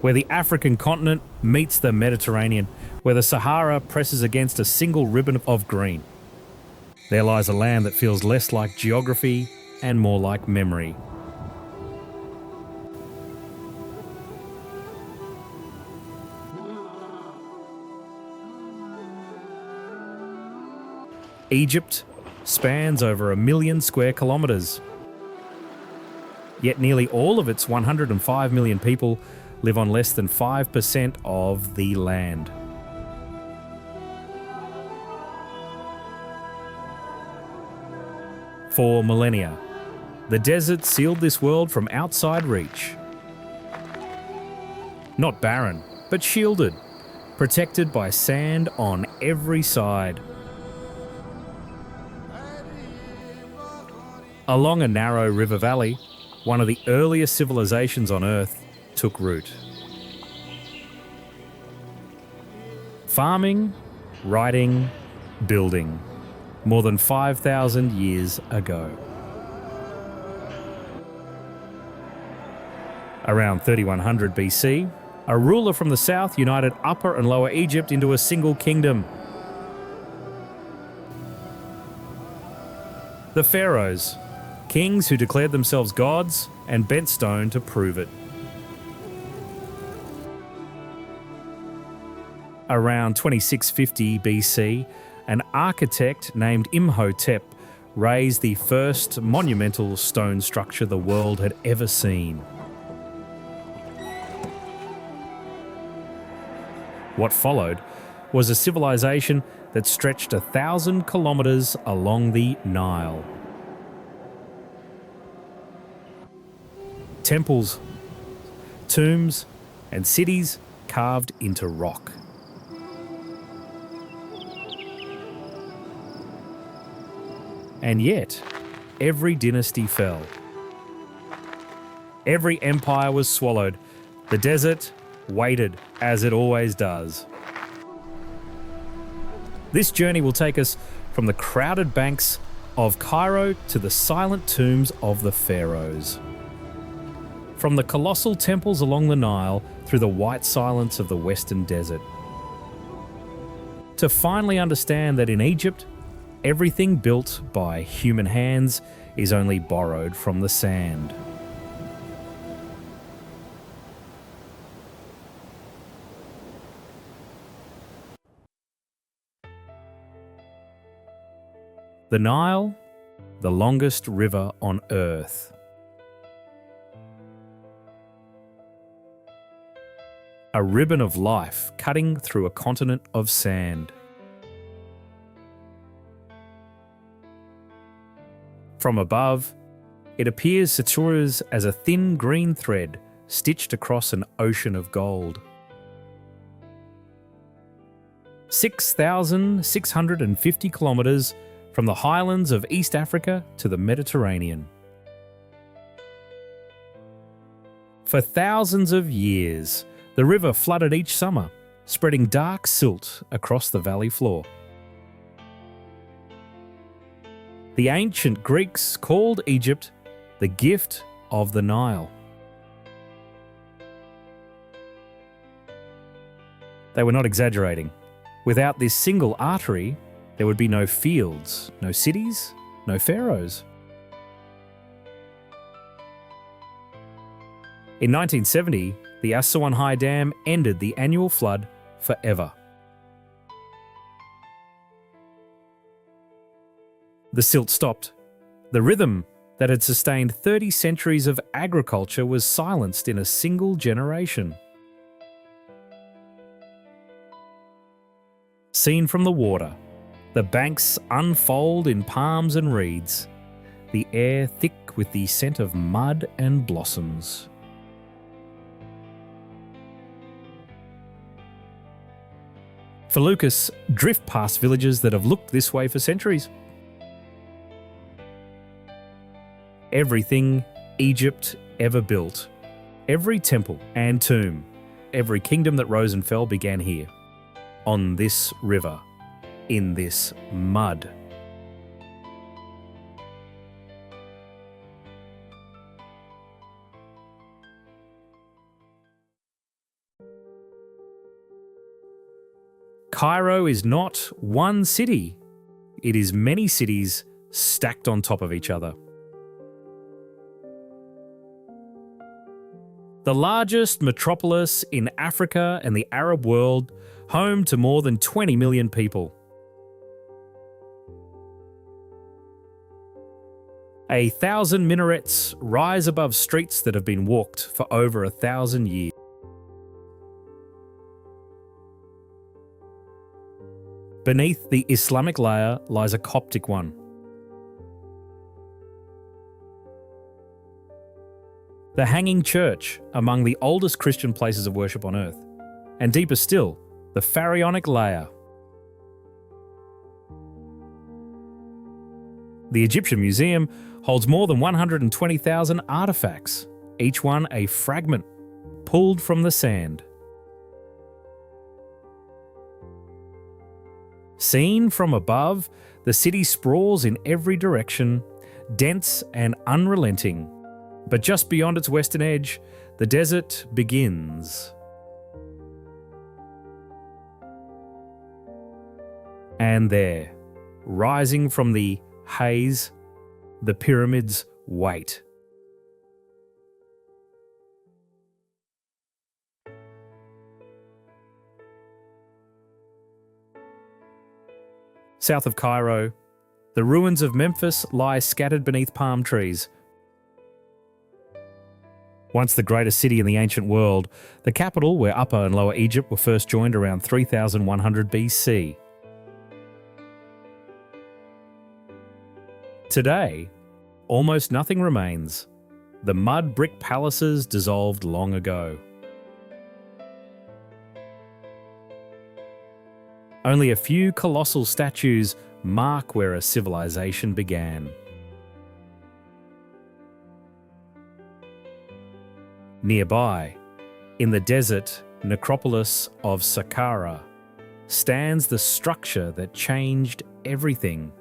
where the African continent meets the Mediterranean, where the Sahara presses against a single ribbon of green. There lies a land that feels less like geography and more like memory. Egypt spans over 1 million square kilometres. Yet nearly all of its 105 million people live on less than 5% of the land. For millennia, the desert sealed this world from outside reach. Not barren, but shielded, protected by sand on every side. Along a narrow river valley, one of the earliest civilizations on Earth took root. Farming, writing, building, more than 5,000 years ago. Around 3100 BC, a ruler from the south united Upper and Lower Egypt into a single kingdom. The pharaohs, kings who declared themselves gods and bent stone to prove it. Around 2650 BC, an architect named Imhotep raised the first monumental stone structure the world had ever seen. What followed was a civilization that stretched 1,000 kilometres along the Nile. Temples, tombs, and cities carved into rock. And yet, every dynasty fell. Every empire was swallowed. The desert waited, as it always does. This journey will take us from the crowded banks of Cairo to the silent tombs of the pharaohs. From the colossal temples along the Nile through the white silence of the Western Desert. To finally understand that in Egypt, everything built by human hands is only borrowed from the sand. The Nile, the longest river on Earth. A ribbon of life cutting through a continent of sand. From above, it appears Satura's as a thin green thread stitched across an ocean of gold. 6,650 kilometres from the highlands of East Africa to the Mediterranean. For thousands of years, the river flooded each summer, spreading dark silt across the valley floor. The ancient Greeks called Egypt the gift of the Nile. They were not exaggerating. Without this single artery, there would be no fields, no cities, no pharaohs. In 1970, the Aswan High Dam ended the annual flood forever. The silt stopped. The rhythm that had sustained 30 centuries of agriculture was silenced in a single generation. Seen from the water, the banks unfold in palms and reeds, the air thick with the scent of mud and blossoms. For Lucas, drift past villages that have looked this way for centuries. Everything Egypt ever built, every temple and tomb, every kingdom that rose and fell began here, on this river, in this mud. Cairo is not one city. It is many cities stacked on top of each other. The largest metropolis in Africa and the Arab world, home to more than 20 million people. 1,000 minarets rise above streets that have been walked for over 1,000 years. Beneath the Islamic layer lies a Coptic one. The Hanging Church, among the oldest Christian places of worship on earth. And deeper still, the Pharaonic layer. The Egyptian Museum holds more than 120,000 artefacts, each one a fragment pulled from the sand. Seen from above, the city sprawls in every direction, dense and unrelenting. But just beyond its western edge, the desert begins. And there, rising from the haze, the pyramids wait. South of Cairo, the ruins of Memphis lie scattered beneath palm trees. Once the greatest city in the ancient world, the capital, where Upper and Lower Egypt were first joined around 3100 BC. Today, almost nothing remains. The mud brick palaces dissolved long ago. Only a few colossal statues mark where a civilization began. Nearby, in the desert necropolis of Sahara, stands the structure that changed everything.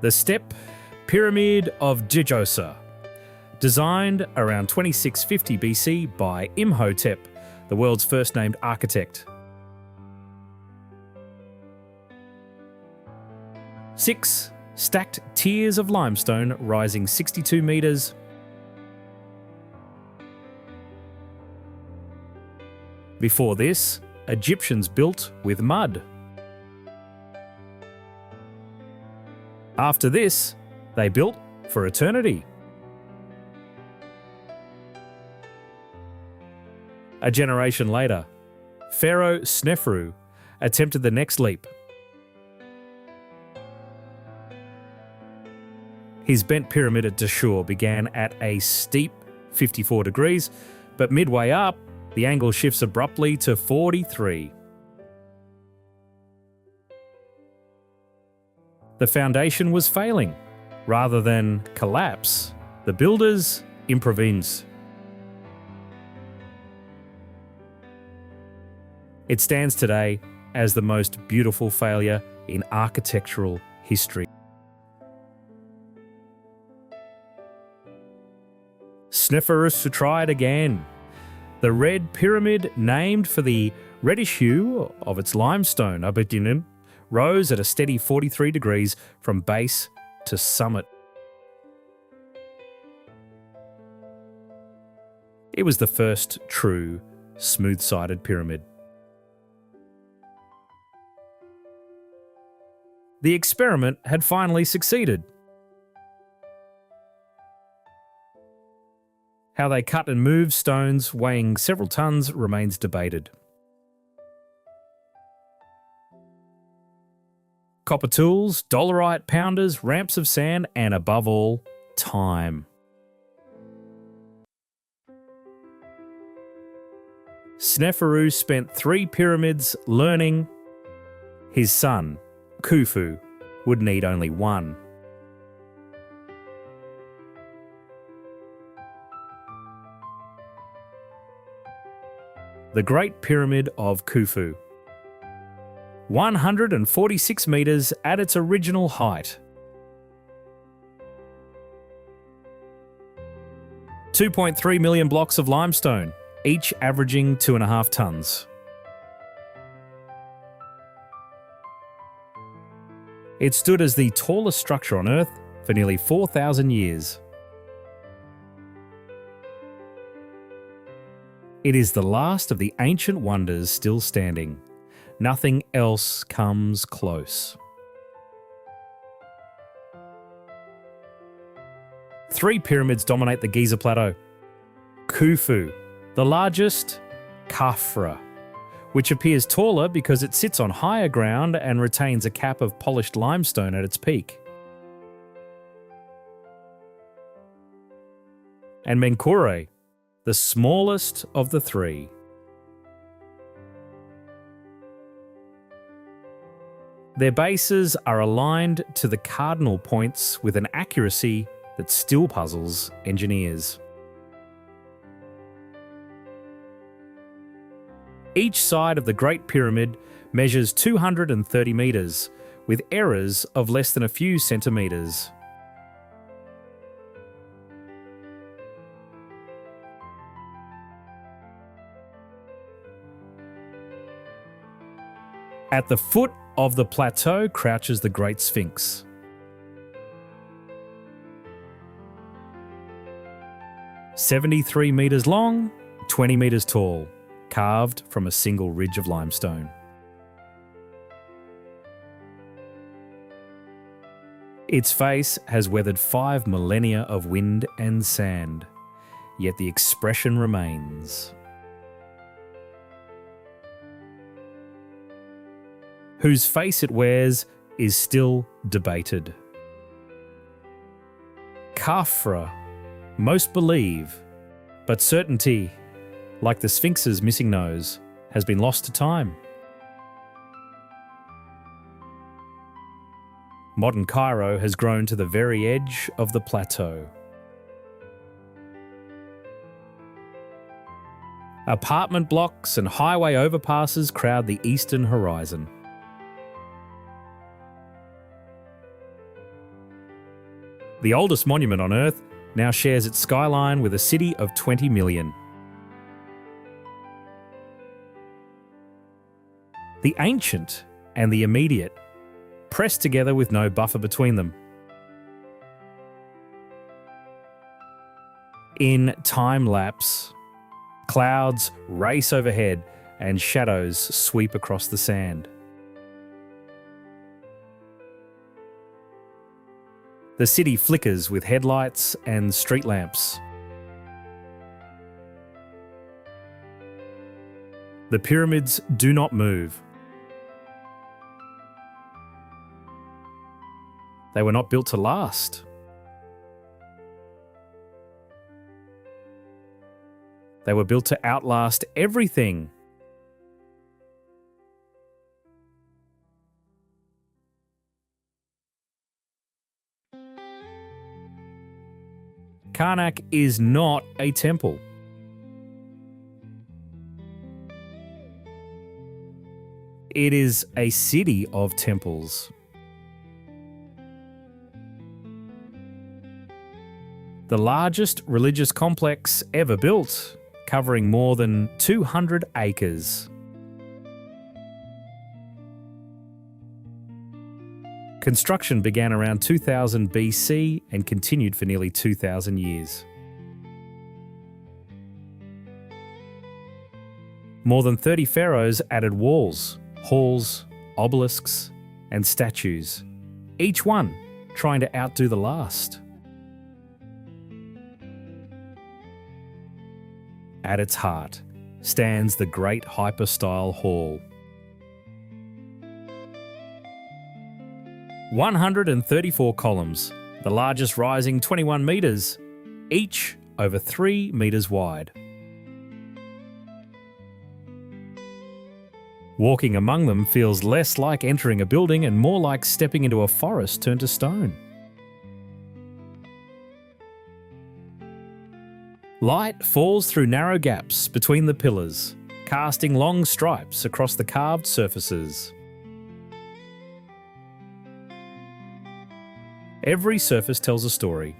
The Step Pyramid of Djoser, designed around 2650 BC by Imhotep, the world's first named architect. 6 stacked tiers of limestone rising 62 metres. Before this, Egyptians built with mud. After this, they built for eternity. A generation later, Pharaoh Sneferu attempted the next leap. His bent pyramid at Dashur began at a steep 54 degrees, but midway up, the angle shifts abruptly to 43. The foundation was failing. Rather than collapse, the builders improvised. It stands today as the most beautiful failure in architectural history. Sneferu tried again. The Red Pyramid, named for the reddish hue of its limestone abedinen, rose at a steady 43 degrees from base to summit. It was the first true smooth-sided pyramid. The experiment had finally succeeded. How they cut and moved stones weighing several tons remains debated. Copper tools, dolerite pounders, ramps of sand, and above all, time. Sneferu spent 3 pyramids learning. His son, Khufu, would need only 1. The Great Pyramid of Khufu. 146 metres at its original height. 2.3 million blocks of limestone, each averaging 2.5 tons. It stood as the tallest structure on Earth for nearly 4,000 years. It is the last of the ancient wonders still standing. Nothing else comes close. 3 pyramids dominate the Giza Plateau. Khufu, the largest, Khafra, which appears taller because it sits on higher ground and retains a cap of polished limestone at its peak. And Menkure, the smallest of the 3. Their bases are aligned to the cardinal points with an accuracy that still puzzles engineers. Each side of the Great Pyramid measures 230 metres, with errors of less than a few centimetres. At the foot of the plateau crouches the Great Sphinx. "73 metres long, 20 metres tall, carved from a single ridge of limestone." Its face has weathered 5 millennia of wind and sand, yet the expression remains. Whose face it wears is still debated. Khafra, most believe, but certainty, like the Sphinx's missing nose, has been lost to time. Modern Cairo has grown to the very edge of the plateau. Apartment blocks and highway overpasses crowd the eastern horizon. The oldest monument on Earth now shares its skyline with a city of 20 million. The ancient and the immediate, pressed together with no buffer between them. In time lapse, clouds race overhead and shadows sweep across the sand. The city flickers with headlights and street lamps. The pyramids do not move. They were not built to last. They were built to outlast everything. Karnak is not a temple. It is a city of temples. The largest religious complex ever built, covering more than 200 acres. Construction began around 2000 BC and continued for nearly 2,000 years. More than 30 pharaohs added walls, halls, obelisks, and statues, each one trying to outdo the last. At its heart stands the Great Hypostyle Hall. 134 columns, the largest rising 21 metres, each over 3 metres wide. Walking among them feels less like entering a building and more like stepping into a forest turned to stone. Light falls through narrow gaps between the pillars, casting long stripes across the carved surfaces. Every surface tells a story.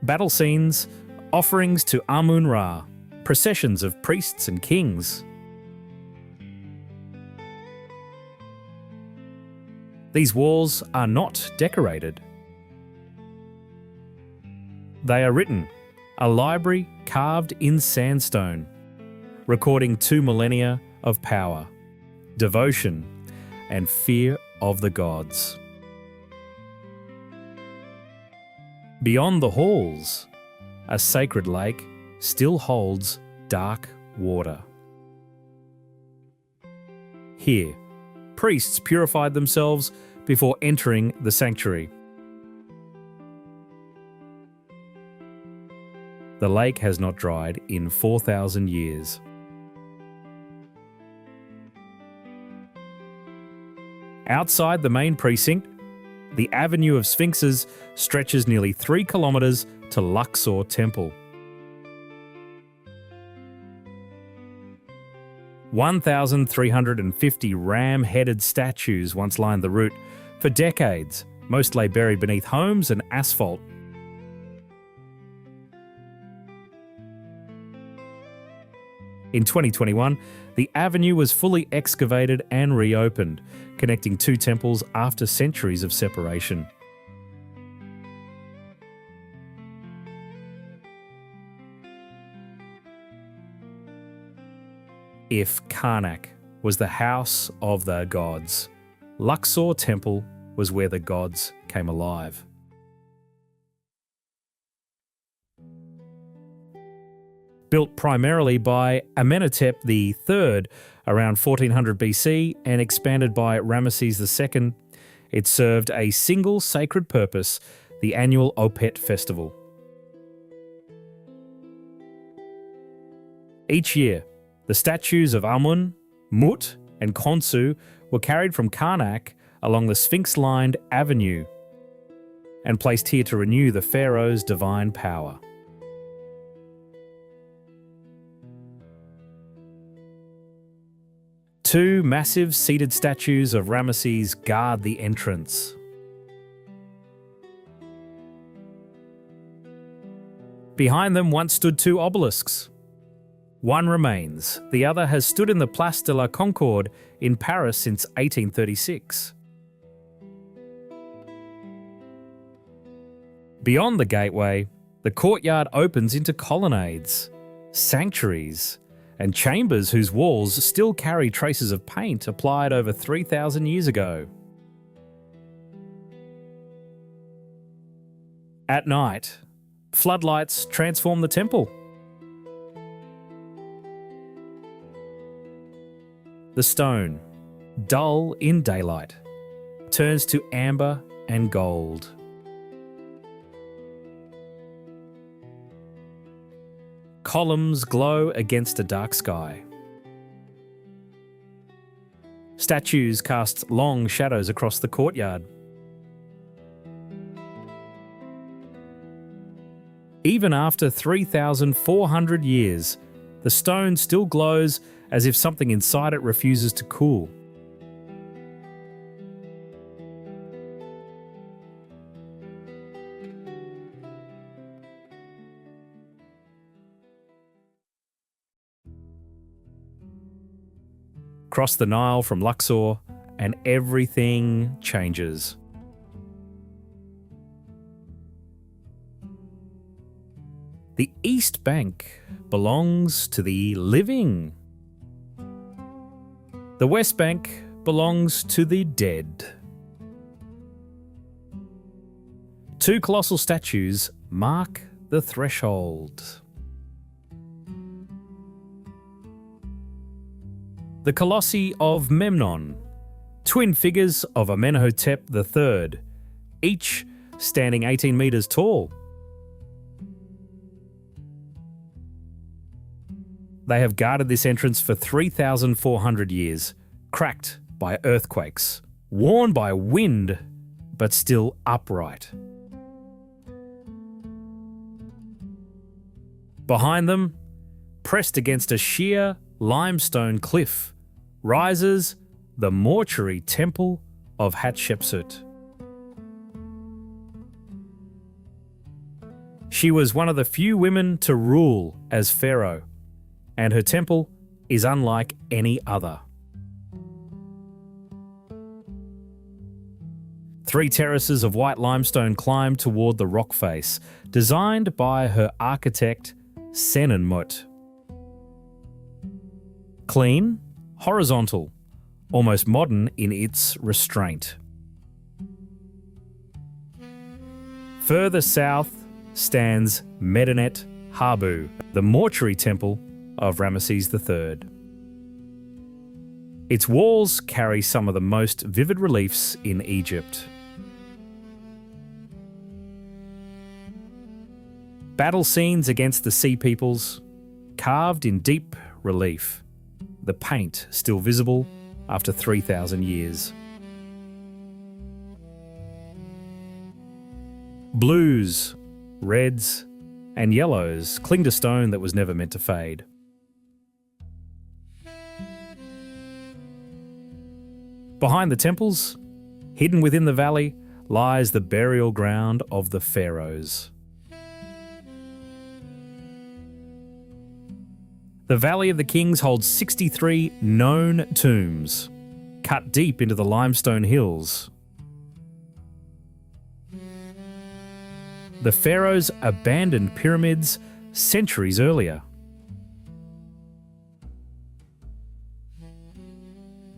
Battle scenes, offerings to Amun-Ra, processions of priests and kings. These walls are not decorated. They are written, a library carved in sandstone, recording 2 millennia of power, devotion, and fear of the gods. Beyond the halls, a sacred lake still holds dark water. Here, priests purified themselves before entering the sanctuary. The lake has not dried in 4,000 years. Outside the main precinct, the Avenue of Sphinxes stretches nearly 3 kilometres to Luxor Temple. 1,350 ram-headed statues once lined the route. For decades, most lay buried beneath homes and asphalt. In 2021, the avenue was fully excavated and reopened, connecting 2 temples after centuries of separation. If Karnak was the house of the gods, Luxor Temple was where the gods came alive. Built primarily by Amenhotep III around 1400 BC and expanded by Ramesses II, it served a single sacred purpose, the annual Opet festival. Each year, the statues of Amun, Mut, and Khonsu were carried from Karnak along the Sphinx-lined avenue and placed here to renew the pharaoh's divine power. Two massive seated statues of Ramesses guard the entrance. Behind them once stood 2 obelisks. One remains, the other has stood in the Place de la Concorde in Paris since 1836. Beyond the gateway, the courtyard opens into colonnades, sanctuaries, and chambers whose walls still carry traces of paint applied over 3,000 years ago. At night, floodlights transform the temple. The stone, dull in daylight, turns to amber and gold. Columns glow against a dark sky. Statues cast long shadows across the courtyard. Even after 3,400 years, the stone still glows as if something inside it refuses to cool. Cross the Nile from Luxor, and everything changes. The East Bank belongs to the living. The West Bank belongs to the dead. 2 colossal statues mark the threshold. The Colossi of Memnon, twin figures of Amenhotep III, each standing 18 metres tall. They have guarded this entrance for 3,400 years, cracked by earthquakes, worn by wind, but still upright. Behind them, pressed against a sheer limestone cliff, rises the mortuary temple of Hatshepsut. She was one of the few women to rule as pharaoh, and her temple is unlike any other. 3 terraces of white limestone climb toward the rock face, designed by her architect Senenmut. Clean, horizontal, almost modern in its restraint. Further south stands Medinet Habu, the mortuary temple of Ramesses III. Its walls carry some of the most vivid reliefs in Egypt. Battle scenes against the Sea Peoples, carved in deep relief, the paint still visible after 3,000 years. Blues, reds, and yellows cling to stone that was never meant to fade. Behind the temples, hidden within the valley, lies the burial ground of the pharaohs. The Valley of the Kings holds 63 known tombs, cut deep into the limestone hills. The pharaohs abandoned pyramids centuries earlier.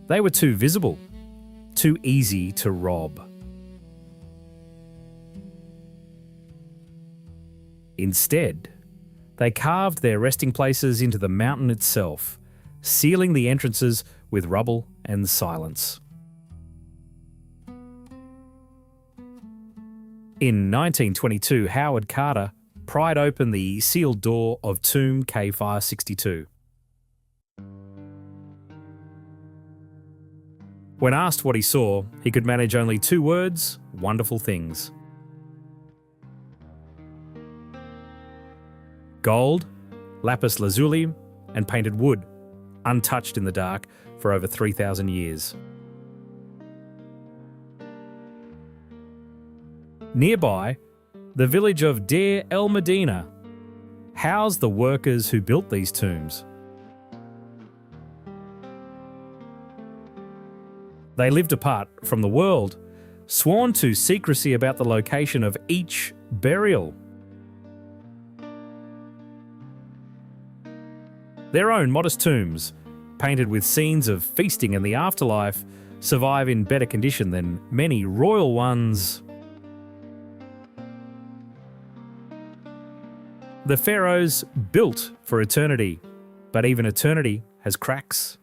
They were too visible, too easy to rob. Instead, they carved their resting places into the mountain itself, sealing the entrances with rubble and silence. In 1922, Howard Carter pried open the sealed door of tomb K562. When asked what he saw, he could manage only 2 words: wonderful things. Gold, lapis lazuli, and painted wood, untouched in the dark for over 3,000 years. Nearby, the village of Deir el Medina housed the workers who built these tombs. They lived apart from the world, sworn to secrecy about the location of each burial. Their own modest tombs, painted with scenes of feasting and the afterlife, survive in better condition than many royal ones. The pharaohs built for eternity, but even eternity has cracks.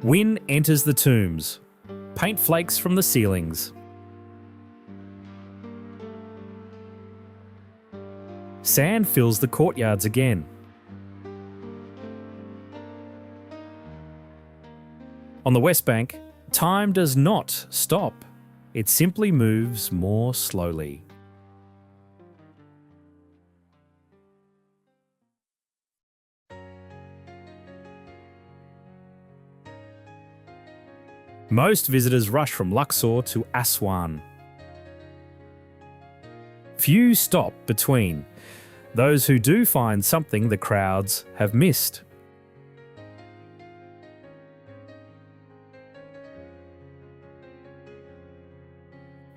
Wind enters the tombs, paint flakes from the ceilings. Sand fills the courtyards again. On the West Bank, time does not stop. It simply moves more slowly. Most visitors rush from Luxor to Aswan. Few stop between. Those who do find something the crowds have missed.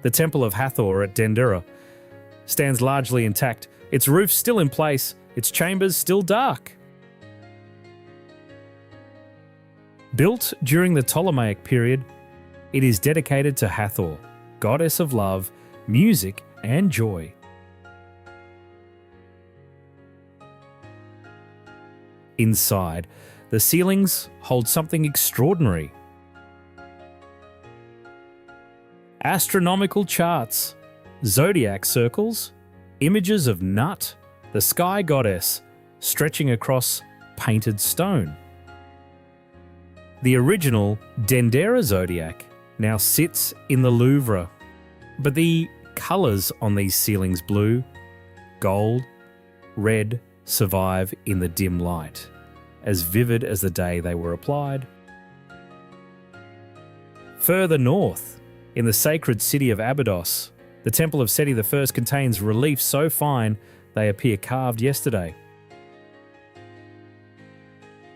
The Temple of Hathor at Dendera stands largely intact, its roof still in place, its chambers still dark. Built during the Ptolemaic period, it is dedicated to Hathor, goddess of love, music, and joy. Inside, the ceilings hold something extraordinary. Astronomical charts, zodiac circles, images of Nut, the sky goddess, stretching across painted stone. The original Dendera zodiac now sits in the Louvre, but the colours on these ceilings, blue, gold, red, survive in the dim light, as vivid as the day they were applied. Further north, in the sacred city of Abydos, the temple of Seti I contains relief so fine they appear carved yesterday.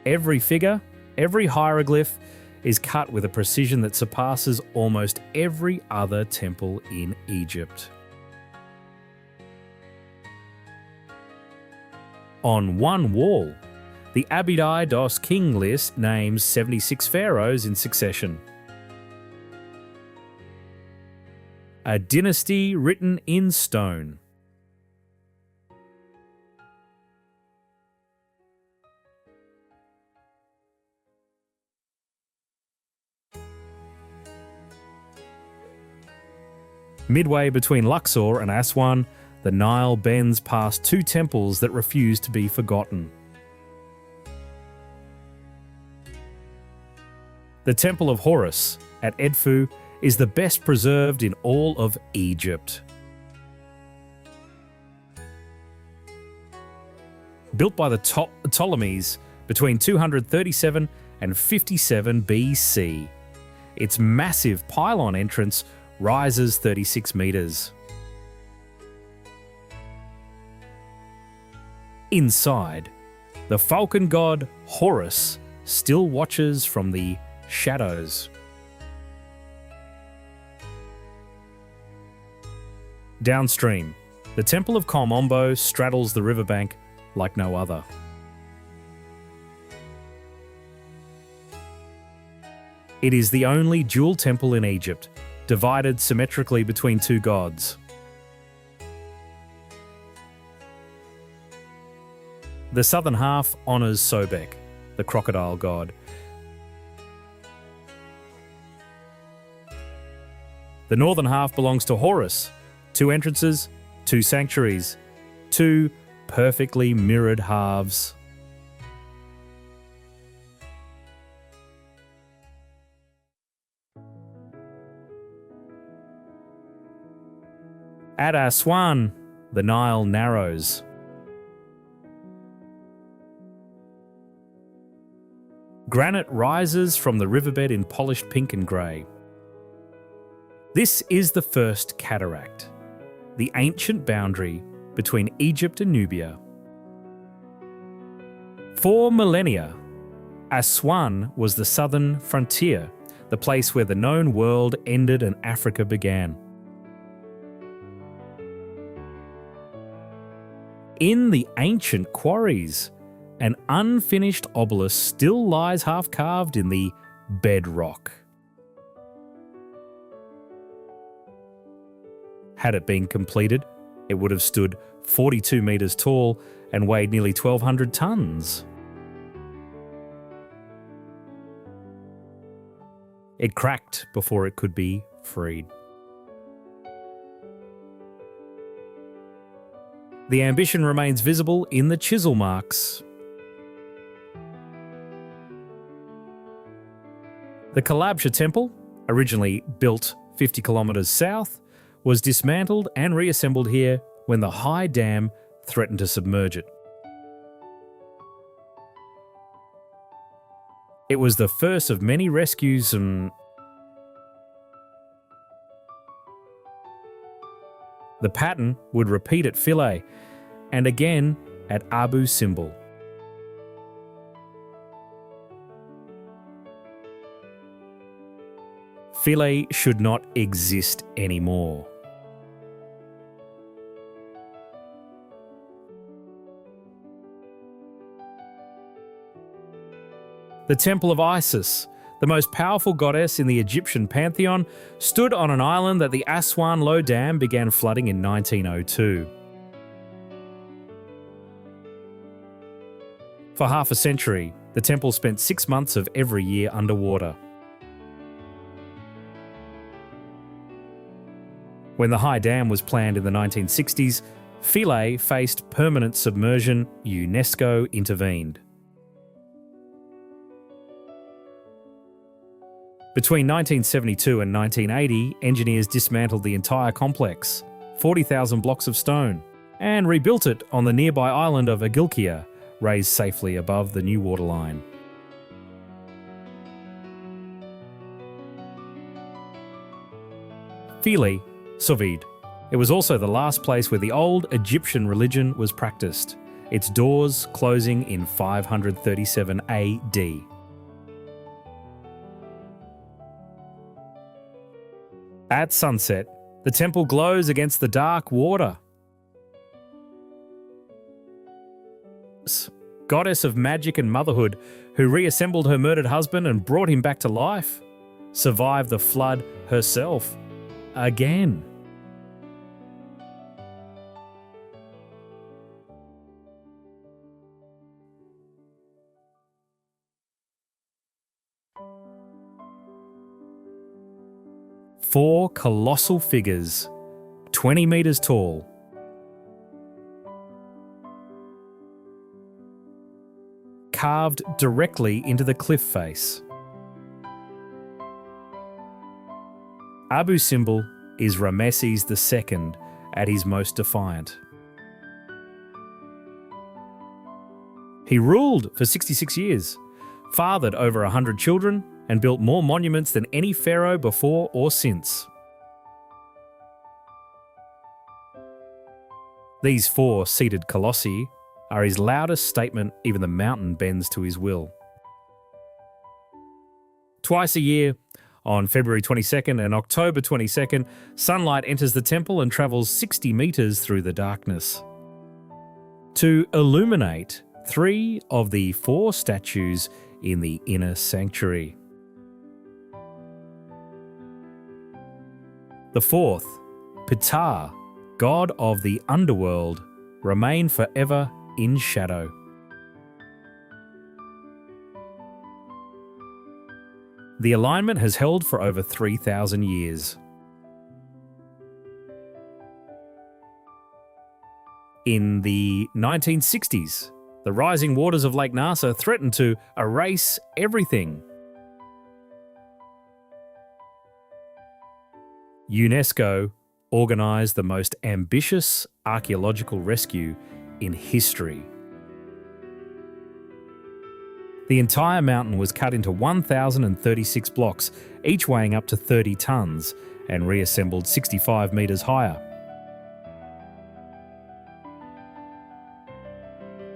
Every figure, every hieroglyph is cut with a precision that surpasses almost every other temple in Egypt. On one wall, the Abydos king list names 76 pharaohs in succession. A dynasty written in stone. Midway between Luxor and Aswan, the Nile bends past two temples that refuse to be forgotten. The Temple of Horus at Edfu is the best preserved in all of Egypt. Built by the Ptolemies between 237 and 57 BC, its massive pylon entrance rises 36 metres. Inside, the falcon god Horus still watches from the shadows. Downstream, the Temple of Kom straddles the riverbank like no other. It is the only dual temple in Egypt, divided symmetrically between two gods. The southern half honours Sobek, the crocodile god. The northern half belongs to Horus. 2 entrances, 2 sanctuaries, 2 perfectly mirrored halves. At Aswan, the Nile narrows. Granite rises from the riverbed in polished pink and grey. This is the first cataract, the ancient boundary between Egypt and Nubia. For millennia, Aswan was the southern frontier, the place where the known world ended and Africa began. In the ancient quarries, an unfinished obelisk still lies half-carved in the bedrock. Had it been completed, it would have stood 42 metres tall and weighed nearly 1,200 tonnes. It cracked before it could be freed. The ambition remains visible in the chisel marks. The Kalabsha Temple, originally built 50 kilometres south, was dismantled and reassembled here when the high dam threatened to submerge it. It was the first of many rescues and the pattern would repeat at Philae and again at Abu Simbel. Philae should not exist anymore. The Temple of Isis, the most powerful goddess in the Egyptian pantheon, stood on an island that the Aswan Low Dam began flooding in 1902. For half a century, the temple spent 6 months of every year underwater. When the high dam was planned in the 1960s, Philae faced permanent submersion. UNESCO intervened. Between 1972 and 1980, engineers dismantled the entire complex, 40,000 blocks of stone, and rebuilt it on the nearby island of Agilkia, raised safely above the new waterline. Philae, Sovid, It was also the last place where the old Egyptian religion was practiced, its doors closing in 537 AD. At sunset, the temple glows against the dark water. Goddess of magic and motherhood, who reassembled her murdered husband and brought him back to life, survived the flood herself again. Four colossal figures, 20 metres tall. Carved directly into the cliff face. Abu's symbol is Ramesses II at his most defiant. He ruled for 66 years, fathered over 100 children, and built more monuments than any pharaoh before or since. These four seated colossi are his loudest statement even the mountain bends to his will. Twice a year, on February 22nd and October 22nd, sunlight enters the temple and travels 60 metres through the darkness to illuminate three of the four statues in the inner sanctuary. The fourth, Ptah, god of the underworld, remain forever in shadow. The alignment has held for over 3,000 years. In the 1960s, the rising waters of Lake Nasser threatened to erase everything. UNESCO organised the most ambitious archaeological rescue in history. The entire mountain was cut into 1,036 blocks, each weighing up to 30 tonnes, and reassembled 65 metres higher.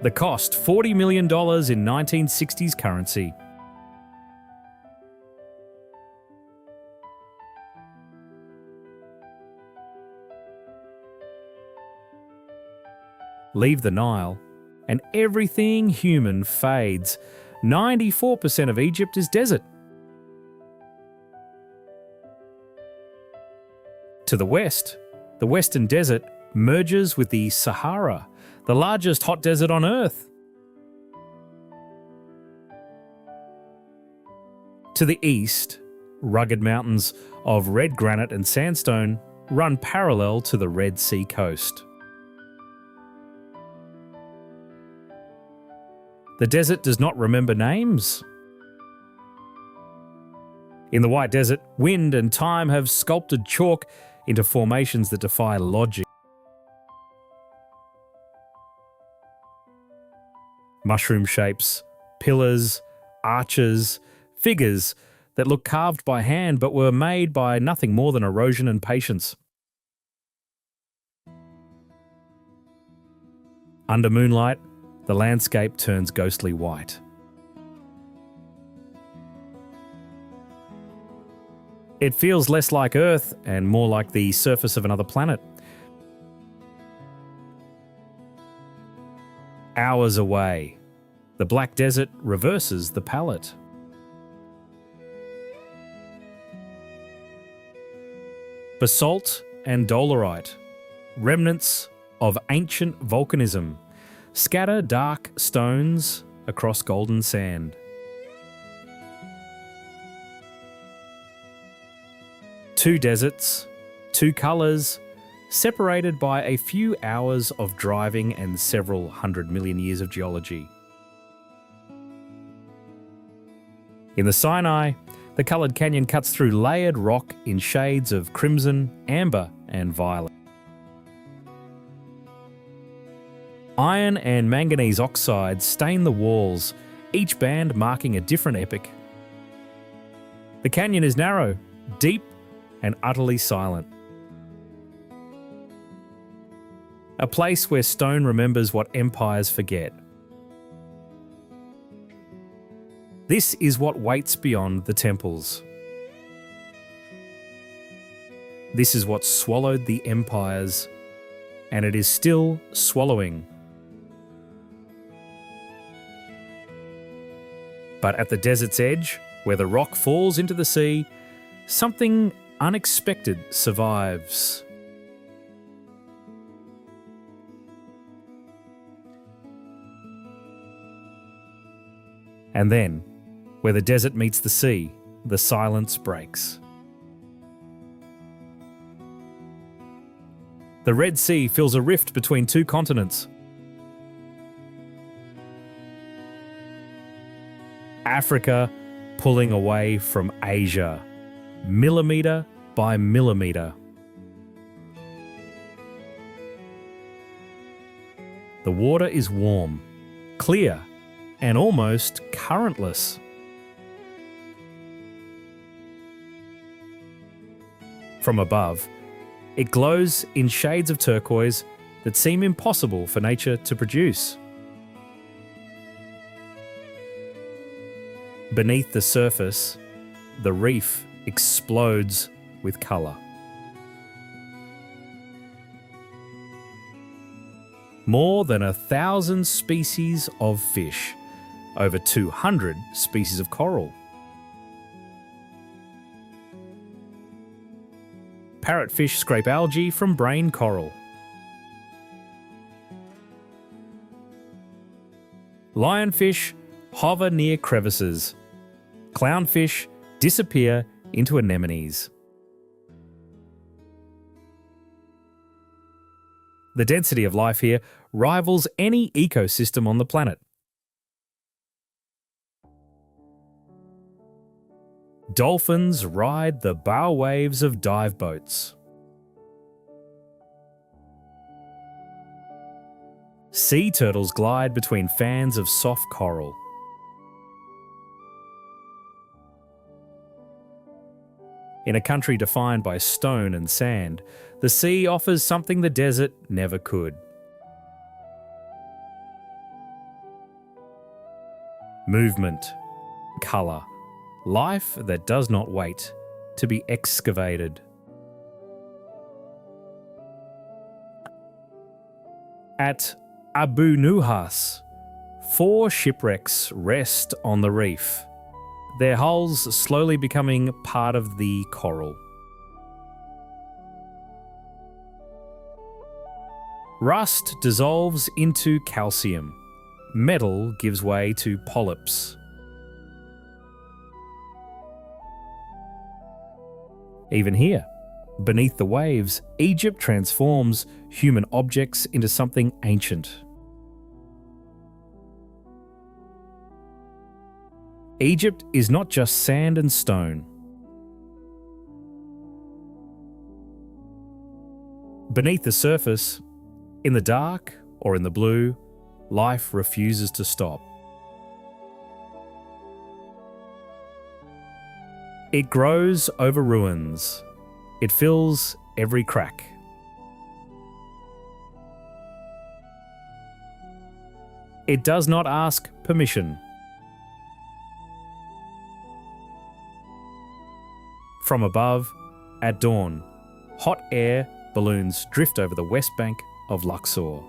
The cost, $40 million in 1960s currency. Leave the Nile, and everything human fades. 94% of Egypt is desert. To the west, the Western Desert merges with the Sahara, the largest hot desert on Earth. To the east, rugged mountains of red granite and sandstone run parallel to the Red Sea coast. The desert does not remember names. In the White Desert, wind and time have sculpted chalk into formations that defy logic. Mushroom shapes, pillars, arches, figures that look carved by hand but were made by nothing more than erosion and patience. Under moonlight, the landscape turns ghostly white. It feels less like Earth and more like the surface of another planet. Hours away, the Black Desert reverses the palette. Basalt and dolerite, remnants of ancient volcanism, scatter dark stones across golden sand. Two deserts, two colours, separated by a few hours of driving and several 100 million years of geology. In the Sinai, the coloured canyon cuts through layered rock in shades of crimson, amber and violet. Iron and manganese oxides stain the walls, each band marking a different epoch. The canyon is narrow, deep and utterly silent. a place where stone remembers what empires forget. This is what waits beyond the temples. This is what swallowed the empires, and it is still swallowing. But at the desert's edge, where the rock falls into the sea, something unexpected survives. And then, where the desert meets the sea, the silence breaks. The Red Sea fills a rift between two continents. Africa pulling away from Asia, millimetre by millimetre. The water is warm, clear, and almost currentless. From above, it glows in shades of turquoise that seem impossible for nature to produce. Beneath the surface, the reef explodes with colour. More than 1,000 species of fish, over 200 species of coral. Parrotfish scrape algae from brain coral. Lionfish hover near crevices. Clownfish disappear into anemones. The density of life here rivals any ecosystem on the planet. Dolphins ride the bow waves of dive boats. Sea turtles glide between fans of soft coral. In a country defined by stone and sand, the sea offers something the desert never could. Movement, colour, life that does not wait to be excavated. At Abu Nuhas, 4 shipwrecks rest on the reef, their hulls slowly becoming part of the coral. Rust dissolves into calcium. Metal gives way to polyps. Even here, beneath the waves, Egypt transforms human objects into something ancient. Egypt is not just sand and stone. Beneath the surface, in the dark or in the blue, life refuses to stop. It grows over ruins. It fills every crack. It does not ask permission. From above, at dawn, hot air balloons drift over the west bank of Luxor.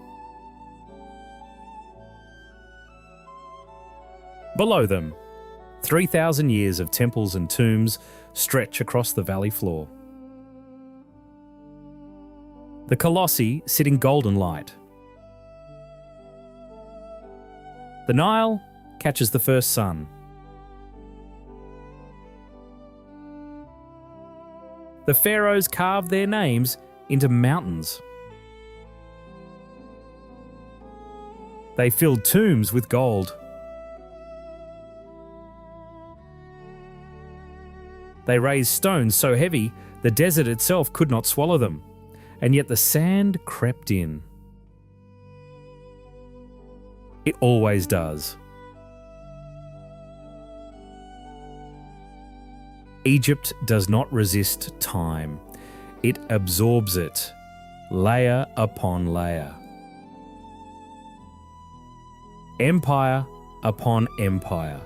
Below them, 3,000 years of temples and tombs stretch across the valley floor. The colossi sit in golden light. The Nile catches the first sun. The pharaohs carved their names into mountains. They filled tombs with gold. They raised stones so heavy the desert itself could not swallow them, and yet the sand crept in. It always does. Egypt does not resist time. It absorbs it, layer upon layer. Empire upon empire,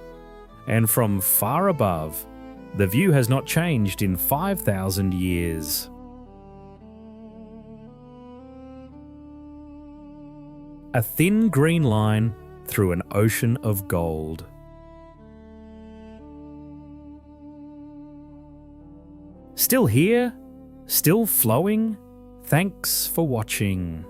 and from far above, the view has not changed in 5,000 years. A thin green line through an ocean of gold. Still here? Still flowing? Thanks for watching.